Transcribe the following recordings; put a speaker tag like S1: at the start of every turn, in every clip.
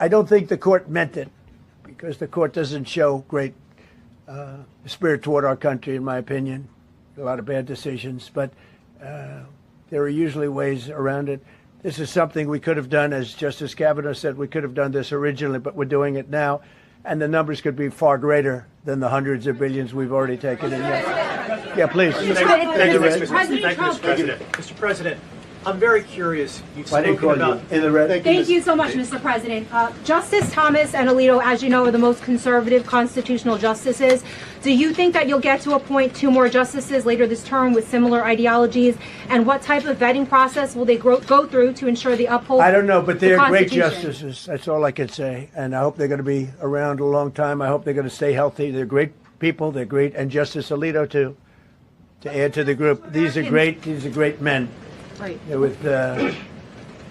S1: I don't think the court meant it, because the court doesn't show great spirit toward our country, in my opinion. A lot of bad decisions, but there are usually ways around it. This is something we could have done, as Justice Kavanaugh said, we could have done this originally, but we're doing it now, and the numbers could be far greater than the hundreds of billions we've already taken in. Yeah, please.
S2: Thank you, Mr. President. Mr. President, I'm very curious. You've spoken about
S1: in the red.
S3: Thank you so much, Mr. President. Justice Thomas and Alito, as you know, are the most conservative constitutional justices. Do you think that you'll get to appoint 2 more justices later this term with similar ideologies? And what type of vetting process will they go through to ensure they uphold?
S1: I don't know, but they're great justices. That's all I can say. And I hope they're going to be around a long time. I hope they're going to stay healthy. They're great people. They're great. And Justice Alito, too, to add to the group. These are great men.
S3: Right.
S1: With a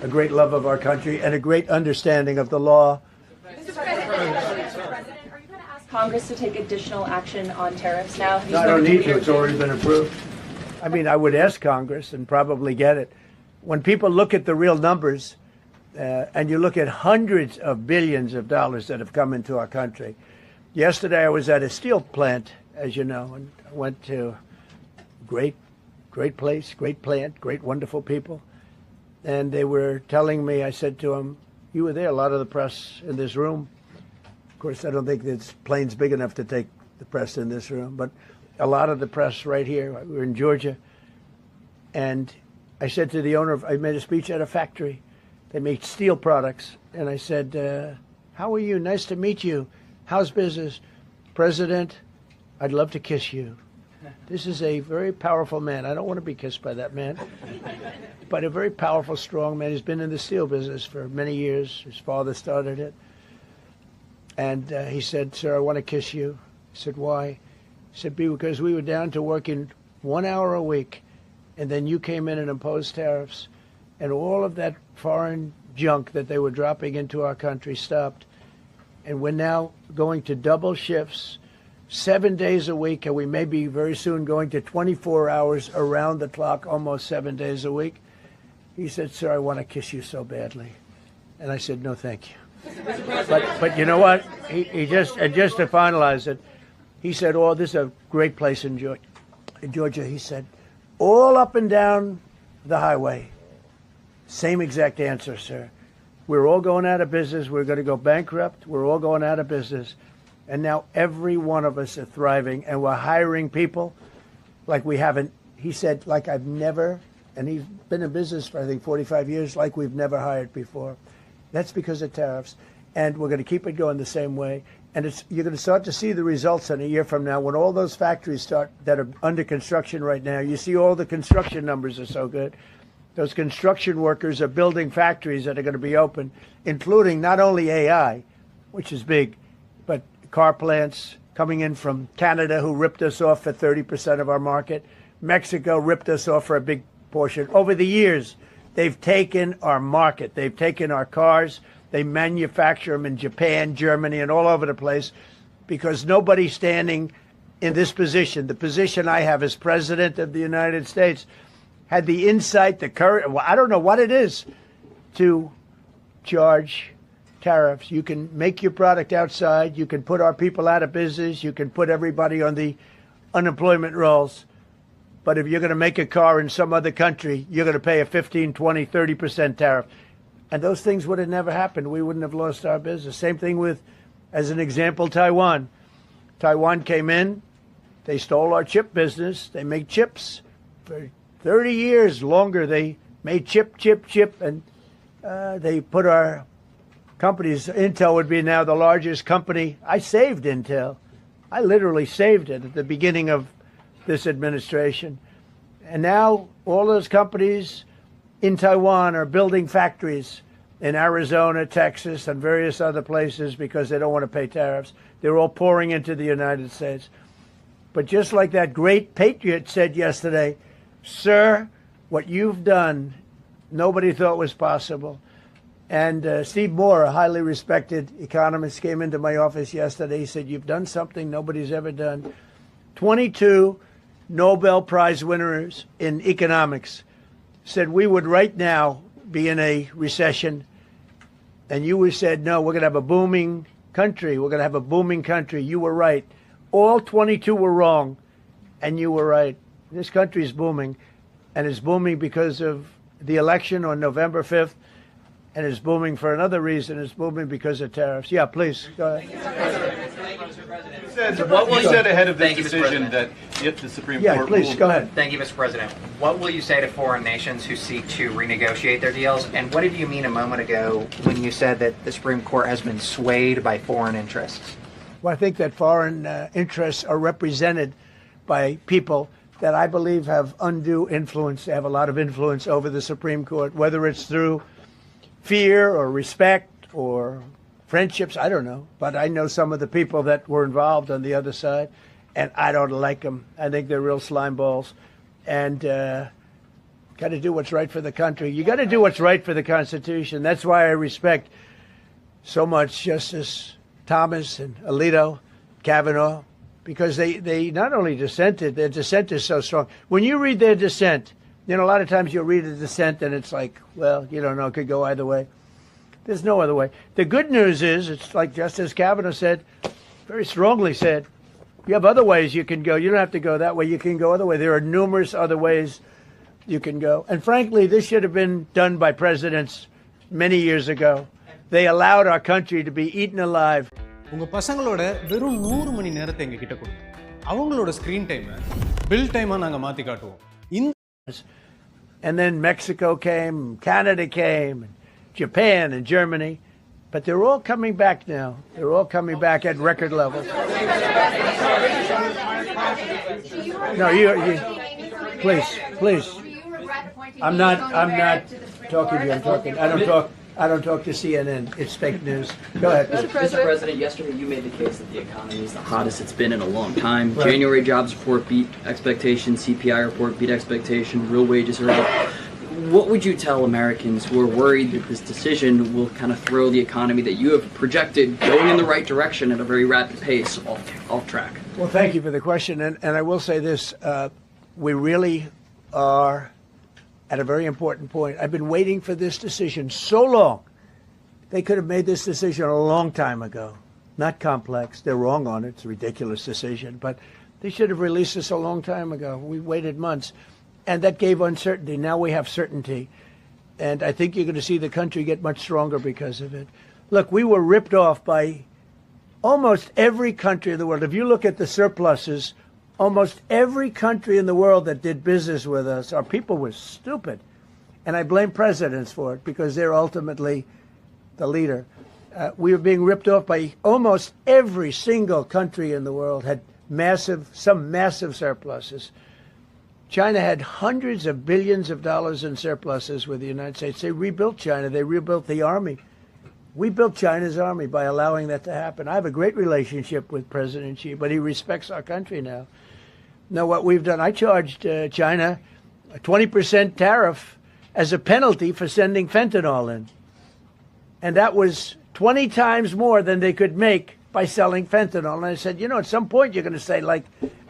S1: great love of our country and a great understanding of the law.
S4: Mr. President, are you going to ask Congress to take additional action on tariffs now?
S1: No, I don't need to. It's already been approved. I mean, I would ask Congress and probably get it. When people look at the real numbers and you look at hundreds of billions of dollars that have come into our country. Yesterday I was at a steel plant, as you know, and I went to great place, great plant, great, wonderful people. And they were telling me, I said to them, you were there, a lot of the press in this room. Of course, I don't think this plane's big enough to take the press in this room, but a lot of the press right here. We were in Georgia. And I said to the owner, I made a speech at a factory. They make steel products. And I said, how are you? Nice to meet you. How's business? President, I'd love to kiss you. This is a very powerful man. I don't want to be kissed by that man, but a very powerful, strong man. He's been in the steel business for many years. His father started it. And he said, sir, I want to kiss you. I said, why? He said, because we were down to working 1 hour a week, and then you came in and imposed tariffs, and all of that foreign junk that they were dropping into our country stopped. And we're now going to double shifts, 7 days a week, and we may be very soon going to 24 hours around the clock, almost 7 days a week. He said, sir, I want to kiss you so badly. And I said, no, thank you. But you know what? He just to finalize it, he said, oh, this is a great place in Georgia. He said, all up and down the highway, same exact answer, sir. We're all going out of business. We're going to go bankrupt. We're all going out of business. And now every one of us are thriving, and we're hiring people like we haven't. He said, like I've never, and he's been in business for, I think, 45 years, like we've never hired before. That's because of tariffs. And we're going to keep it going the same way. And you're going to start to see the results in a year from now when all those factories start that are under construction right now. You see all the construction numbers are so good. Those construction workers are building factories that are going to be open, including not only AI, which is big, but car plants coming in from Canada, who ripped us off for 30% of our market. Mexico ripped us off for a big portion. Over the years, they've taken our market. They've taken our cars. They manufacture them in Japan, Germany, and all over the place because nobody's standing in this position. The position I have as President of the United States had the insight, the courage, well, I don't know what it is, to charge tariffs. You can make your product outside. You can put our people out of business. You can put everybody on the unemployment rolls. But if you're going to make a car in some other country, you're going to pay a 15, 20, 30% tariff. And those things would have never happened. We wouldn't have lost our business. Same thing with, as an example, Taiwan. Taiwan came in. They stole our chip business. They make chips. For 30 years longer, they made chip. And they put our companies, Intel would be now the largest company. I saved Intel. I literally saved it at the beginning of this administration. And now all those companies in Taiwan are building factories in Arizona, Texas, and various other places because they don't want to pay tariffs. They're all pouring into the United States. But just like that great patriot said yesterday, sir, what you've done, nobody thought was possible. And Steve Moore, a highly respected economist, came into my office yesterday. He said, you've done something nobody's ever done. 22 Nobel Prize winners in economics said we would right now be in a recession and you said, no, we're going to have a booming country. We're going to have a booming country. You were right. All 22 were wrong, and you were right. This country is booming, and it's booming because of the election on November 5th, and it's booming for another reason. It's booming because of tariffs. Yeah, please, go ahead.
S5: You said ahead of this decision that if the Supreme Court
S1: please,
S5: ruled...
S1: go ahead.
S6: Thank you, Mr. President. What will you say to foreign nations who seek to renegotiate their deals? And what did you mean a moment ago when you said that the Supreme Court has been swayed by foreign interests?
S1: Well, I think that foreign interests are represented by people that I believe have undue influence. They have a lot of influence over the Supreme Court, whether it's through fear or respect or friendships, I don't know. But I know some of the people that were involved on the other side, and I don't like them. I think they're real slime balls. And got to do what's right for the country. You got to do what's right for the Constitution. That's why I respect so much Justice Thomas and Alito, Kavanaugh, because they not only dissented, their dissent is so strong. When you read their dissent, a lot of times you'll read a dissent and it's like, well, you don't know, it could go either way. There's no other way. The good news is, it's like Justice Kavanaugh said, very strongly said, you have other ways you can go. You don't have to go that way. You can go other way. There are numerous other ways you can go. And frankly, this should have been done by presidents many years ago. They allowed our country to be eaten alive.
S7: உங்க பசங்களோட வெறும் 100 மணி நேரத்தை எங்க கிட்ட கொடுங்க. அவங்களோட screen டைமை bill டைமா நாங்க மாத்தி காட்டுவோம்.
S1: And then Mexico came, Canada came, and Japan and Germany, but they're all coming back now. They're all coming back at record levels. No, you please. I'm not talking to you. I don't talk to CNN. It's fake news. Go ahead.
S8: Mr. President, yesterday you made the case that the economy is the hottest it's been in a long time. Right. January jobs report beat expectations, CPI report beat expectation, real wages are up. What would you tell Americans who are worried that this decision will kind of throw the economy that you have projected going in the right direction at a very rapid pace off track?
S1: Well, thank you for the question. And I will say this, we really are at a very important point. I've been waiting for this decision so long. They could have made this decision a long time ago. Not complex. They're wrong on it. It's a ridiculous decision. But they should have released this a long time ago. We waited months. And that gave uncertainty. Now we have certainty. And I think you're going to see the country get much stronger because of it. Look, we were ripped off by almost every country in the world. If you look at the surpluses, almost every country in the world that did business with us, our people were stupid. And I blame presidents for it because they're ultimately the leader. We were being ripped off by almost every single country in the world had some massive surpluses. China had hundreds of billions of dollars in surpluses with the United States. They rebuilt China. They rebuilt the army. We built China's army by allowing that to happen. I have a great relationship with President Xi, but he respects our country now. Now, what we've done, I charged China a 20% tariff as a penalty for sending fentanyl in. And that was 20 times more than they could make by selling fentanyl. And I said, at some point you're going to say,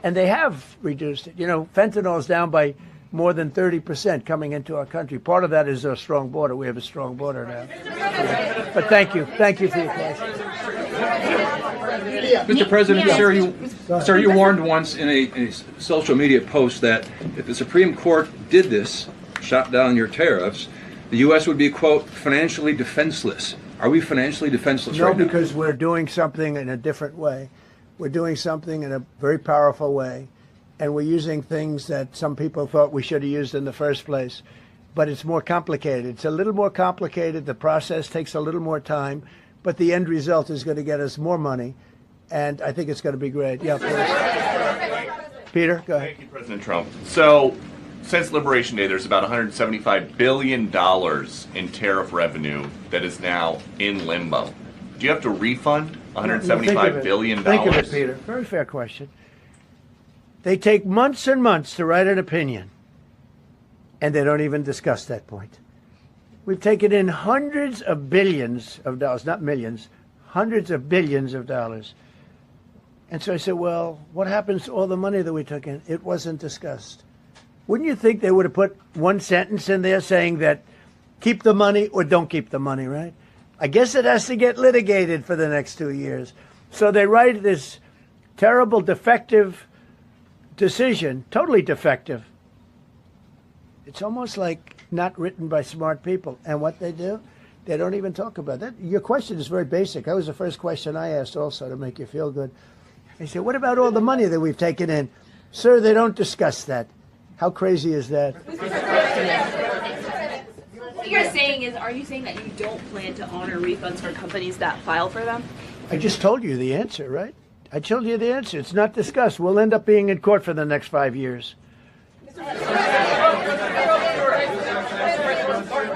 S1: and they have reduced it. Fentanyl is down by more than 30% coming into our country. Part of that is our strong border. We have a strong border now. But thank you. Thank you for your question.
S5: Mr. President, sir, you warned once in a social media post that if the Supreme Court did this, shot down your tariffs, the U.S. would be, quote, financially defenseless. Are we financially defenseless right now?
S1: No, because we're doing something in a different way. We're doing something in a very powerful way. And we're using things that some people thought we should have used in the first place. But it's more complicated. It's a little more complicated. The process takes a little more time. But the end result is going to get us more money. And I think it's going to be great. Yeah, please. Peter, go ahead.
S9: Thank you, President Trump. So, since Liberation Day, there's about $175 billion in tariff revenue that is now in limbo. Do you have to refund $175 billion?
S1: Think of it, Peter. Very fair question. They take months and months to write an opinion, and they don't even discuss that point. We've taken in hundreds of billions of dollars, not millions, hundreds of billions of dollars. And so I said, well, what happens to all the money that we took in? It wasn't discussed. Wouldn't you think they would have put one sentence in there saying that keep the money or don't keep the money, right? I guess it has to get litigated for the next 2 years. So they write this terrible, defective decision, totally defective. It's almost like not written by smart people. And what they do, they don't even talk about that. Your question is very basic. That was the first question I asked also to make you feel good. They said, what about all the money that we've taken in? Sir, they don't discuss that. How crazy is that?
S10: What you're saying is, are you saying that you don't plan to honor refunds for companies that file for them?
S1: I just told you the answer, right? I told you the answer. It's not discussed. We'll end up being in court for the next 5 years.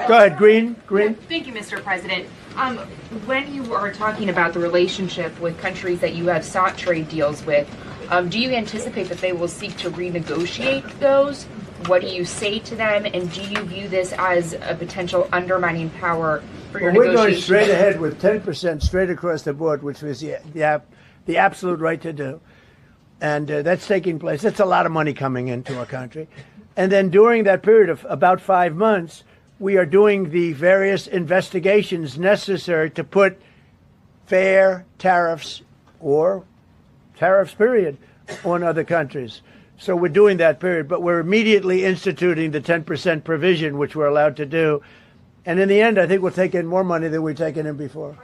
S1: Go ahead, Green.
S11: Thank you, Mr. President. When you are talking about the relationship with countries that you have sought trade deals with, do you anticipate that they will seek to renegotiate those? What do you say to them? And do you view this as a potential undermining power for your
S1: We're
S11: negotiations?
S1: going straight ahead with 10% straight across the board, which was the absolute right to do. And that's taking place. That's a lot of money coming into our country. And then during that period of about 5 months, we are doing the various investigations necessary to put fair tariffs or tariffs, period, on other countries. So we're doing that period, but we're immediately instituting the 10% provision, which we're allowed to do. And in the end, I think we'll take in more money than we've taken in before.